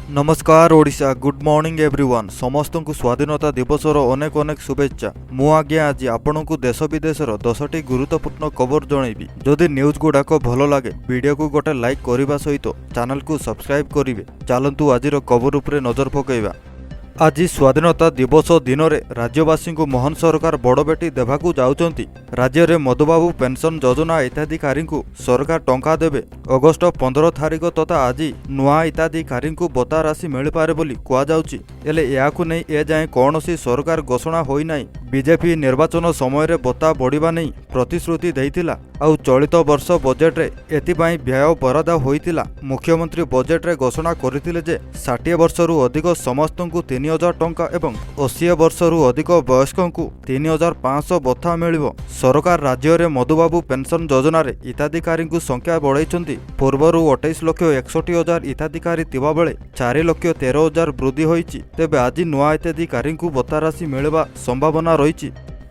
नमस्कार Odisha good morning everyone समस्त को स्वाधीनता दिवसर अनेक अनेक शुभेच्छा। मु आज्ञा आज आपण को देश विदेशर 10टी गुरुत्वपूर्ण खबर जनइबी। जदि न्यूज गुड़ाक भल लगे वीडियो को गोटे लाइक करने सहित चैनल को सब्सक्राइब करेंगे। चलतु आज खबर उपरे नजर पकईवा। आज स्वाधीनता दिवस दिन में राज्यवासी को मोहन सरकार बड़ बेटी देवाकू जाउचंती। राज्य में मधुबाबू पेंशन योजना हिताधिकारी को सरकार टंका देवे। अगस्ट 15 तारिख तथा आज नुआ हिताधिकारी को बता राशि मिल पारे बोली कहुछि। हेले याकू नहीं एजाएं कौनसी सरकार घोषणा होई नाही। बीजेपी निर्वाचन समय रे बता बढ़िबा नहीं प्रतिश्रुति देइतिला। आउ चलित वर्ष बजेट रे एथिपाई व्यय बराद होइतिला। मुख्यमंत्री बजेट रे घोषणा करथिले जे 60 वर्षरु अधिक समस्त को 3000 टंका एवं 80 वर्षरु अधिक वयस्क को 3500 भत्ता मिलिबो। सरकार राज्य रे मधुबाबू पेंशन योजना रे हिताधिकारी को संख्या बढ़ाइछंती। पूर्वरु 28,61,000 हिताधिकारी थिबा बेले 4,13,000 वृद्धि होईछि। तेबे आज नुआ हिताधिकारी को भत्ता राशि मिलवा संभावना रही।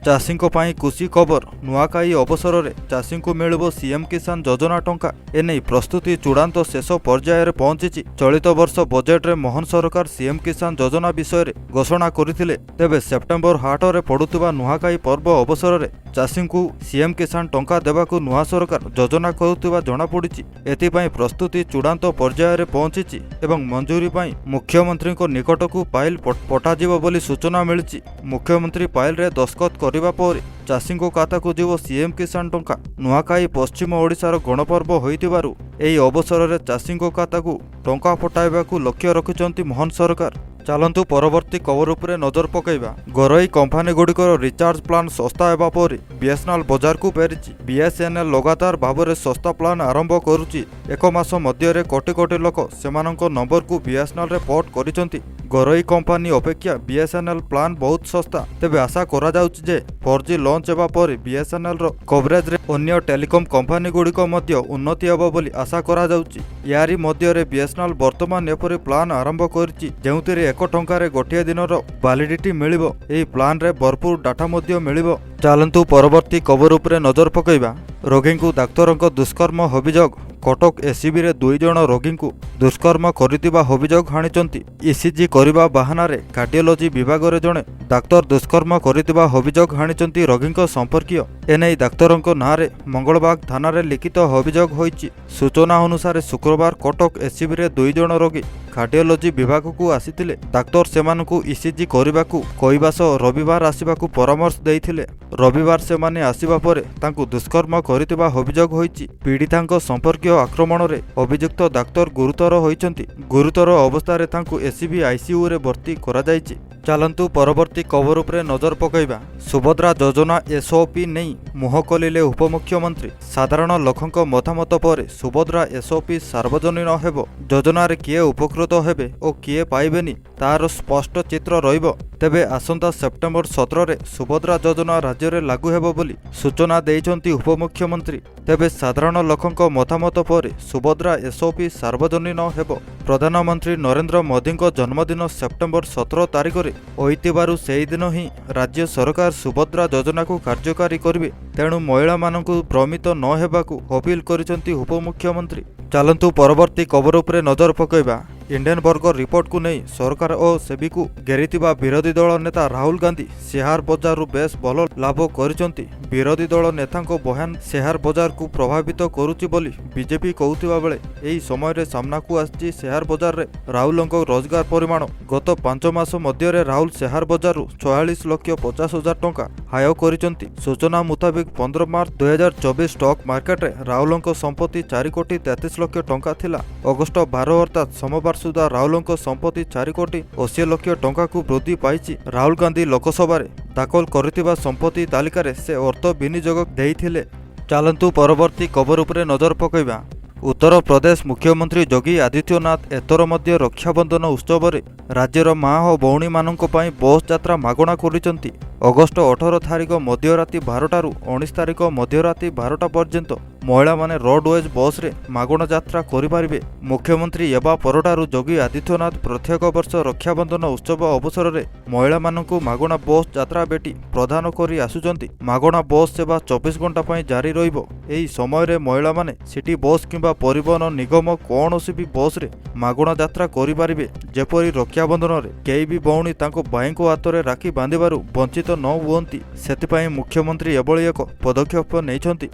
चाषी खुशी खबर नुआखाई अवसर में चाषी को मिलिबो सीएम किसान योजना टंका। एने प्रस्तुति चूड़ांत शेष पर्यायर पहुंची। चलित वर्ष बजेट रे मोहन सरकार सीएम किसान योजना विषय रे घोषणा करथिले। तेबे सेप्टेम्बर 8 रे पड़ुवा नुआखाई पर्व अवसर में चाषी को सीएम किसान टंका देवाकू नुआ सरकार योजना करुवा जना पड़ी। एथिपाई प्रस्तुति चूड़ांत पर्यायर पहुंची एवं मंजूरी पाई मुख्यमंत्री को निकट को फाइल पठाजिबो बोली सूचना मिली। मुख्यमंत्री फाइल रे दस्तखत करबा पर चाषी खाता को जीव सीएम किसान टंका। नुआखाई पश्चिम ओडिशार गणपर्व होइतिबारु एही अवसर में चाषी खाता को टंका पठाइबाकू लक्ष्य रखिछंती मोहन सरकार। चलतु परवर्ती खबर उपरे नजर पकईवा। घरोई कंपनी गुड़िकर रिचार्ज प्लान सस्ता हेबा पर बीएसएनएल बजार को फेरिछि। बीएसएनएल लगातार भाव में सस्ता प्लान आरंभ करुछि। एक मास मध्य कोटी कोटी लोक सेमानक नंबर को बीएसएनएल रे पोर्ट करिसंती। घरोई कंपनी अपेक्षा बीएसएनएल प्लान बहुत सस्ता। तेबे आशा करा जाउछि जे 4G लॉन्च हेबा पर बीएसएनएल रो कवरेज रे अन्य टेलीकॉम कंपनी गुड़िक मध्य उन्नति हेबो बोली आशा करा जाउछि। यारी मध्य रे बीएसएनएल वर्तमान एपरि प्लान आरंभ करिछि जेउतिरे 1 टंकार गोटे दिनर वैलिडिटी मिलिबो। एही प्लान रे भरपूर डाटा मध्य मिलिबो। चलतु परवर्ती खबर उपरे नजर पकईवा। रोगी को डाक्तरक दुष्कर्म अभियोग। कटक एसीबी रे 2 जण रोगी को दुष्कर्म करितिबा अभियोग हाणिचंती। ईसीजी करिबा बहाना रे कार्डियोलॉजी विभाग रे जणे डाक्तर दुष्कर्म करितिबा अभियोग हाणिचंती रोगीक संपर्कीय। एनै डाक्तरक नाँ रे मंगलबाग थाना रे लिखित अभियोग होईछि। सूचना अनुसार शुक्रवार कटक एसीबी रे 2 जण रोगी कार्डियोलॉजी विभाग को आसीथिले। डाक्तर सेमानकु ईसीजी करिबाकू कहिबा सह रविवार आसीबाकू परामर्श देइथिले। रविवार सेमाने आसीबा परे तांकु दुष्कर्म करितिबा अभियोग होईछि। पीड़ितांक संपर्कीय आक्रमण रे अभियुक्त डाक्तर गुरुतर होइछंती। गुरुतर अवस्था रे तांकु एसीबी आईसीयू रे भर्ती करा जायछि। चलतु परवर्ती खबर उपरे नजर पकईवा। सुभद्रा योजना एसओपी नहीं मुह खोलिले उपमुख्यमंत्री। साधारण लोकंक मतामत पर सुभद्रा एसओपी सार्वजनीन हेबो। योजना रे किए उपकृत हेबे और किए पाइबेनी तार स्पष्ट चित्र रहिबो। तेबे आसंता सेप्टेम्बर 17 रे सुभद्रा योजना राज्य रे लागू हेबो बोली सूचना देइछंती उपमुख्यमंत्री। तेबे साधारण लोकंक मतामत पर सुभद्रा एसओपी सार्वजनीन हेबो। प्रधानमंत्री नरेंद्र मोदी जन्मदिन सेप्टेम्बर 17 तारिख रे होइतिबारु सेही दिन ही राज्य सरकार सुभद्रा योजना को कार्यकारी करिवे। तेणु महिला मानकु भ्रमित न हेबाकू अपील करिसंती उपमुख्यमंत्री। चलतु परवर्ती खबर उपरे नजर पकईवा। इंडियन बर्गर रिपोर्ट को नहीं सरकार और सेबी को घेरितिबा विरोधी दल नेता राहुल गांधी शेयर बजार बेस भल लाभ करिसंती। विरोधी दल नेतांको बयान शेयर बजार को प्रभावित करुछि बोली बीजेपी कहउतिबा बेले एही समय रे सामना को आछि शेयर बजार रे राहुलंको रोजगार परिमाण। गत 5 मास मध्य रे राहुल शेयर बजार 44,50,000 टंका आय करिसंती। सूचना मुताबिक 15 मार्च 2024 स्टॉक मार्केट रे राहुलंको संपत्ति 4,33,00,000 टंका थिला। अगस्ट 12 अर्थात सोमवार सुधा राहुलंको संपत्ति 4,80,00,000 टंका को वृद्धि पाइछि। राहुल गांधी लोकसभा रे दाखल करितिबा संपत्ति तालिका रे से अर्थ विनियोग देइथिले। चलतु परवर्ती खबर उपरे नजर पकईवा। उत्तर प्रदेश मुख्यमंत्री योगी आदित्यनाथ एथर मध्य रक्षाबंधन उत्सव रे राज्यर माँ और भौणी मानक पई बस यात्रा मागणा करिसंती। अगस्ट 18 तारिख मध्यराति 12 ठारू 19 तारिख मध्यराति 12टा पर्यंत ମହିଳାମାନେ ରୋଡୱେଜ ବସ୍ରେ ମାଗଣା ଯାତ୍ରା କରିପାରିବେ। ମୁଖ୍ୟମନ୍ତ୍ରୀ ହେବା ପରଠାରୁ ଯୋଗୀ ଆଦିତ୍ୟନାଥ ପ୍ରତ୍ୟେକ ବର୍ଷ ରକ୍ଷାବନ୍ଧନ ଉତ୍ସବ ଅବସରରେ ମହିଳାମାନଙ୍କୁ ମାଗଣା ବସ୍ ଯାତ୍ରା ଭେଟି ପ୍ରଦାନ କରି ଆସୁଛନ୍ତି। ମାଗଣା ବସ୍ ସେବା 24 ଘଣ୍ଟା ପାଇଁ ଜାରି ରହିବ। ଏହି ସମୟରେ ମହିଳାମାନେ ସିଟି ବସ୍ କିମ୍ବା ପରିବହନ ନିଗମ କୌଣସି ବି ବସ୍ରେ ମାଗଣା ଯାତ୍ରା କରିପାରିବେ। ଯେପରି ରକ୍ଷାବନ୍ଧନରେ କେହି ବି ଭଉଣୀ ତାଙ୍କ ଭାଇଙ୍କ ହାତରେ ରାକ୍ଷୀ ବାନ୍ଧିବାରୁ ବଞ୍ଚିତ ନ ହୁଅନ୍ତି, ସେଥିପାଇଁ ମୁଖ୍ୟମନ୍ତ୍ରୀ ଏଭଳି ଏକ ପଦକ୍ଷେପ ନେଇଛନ୍ତି।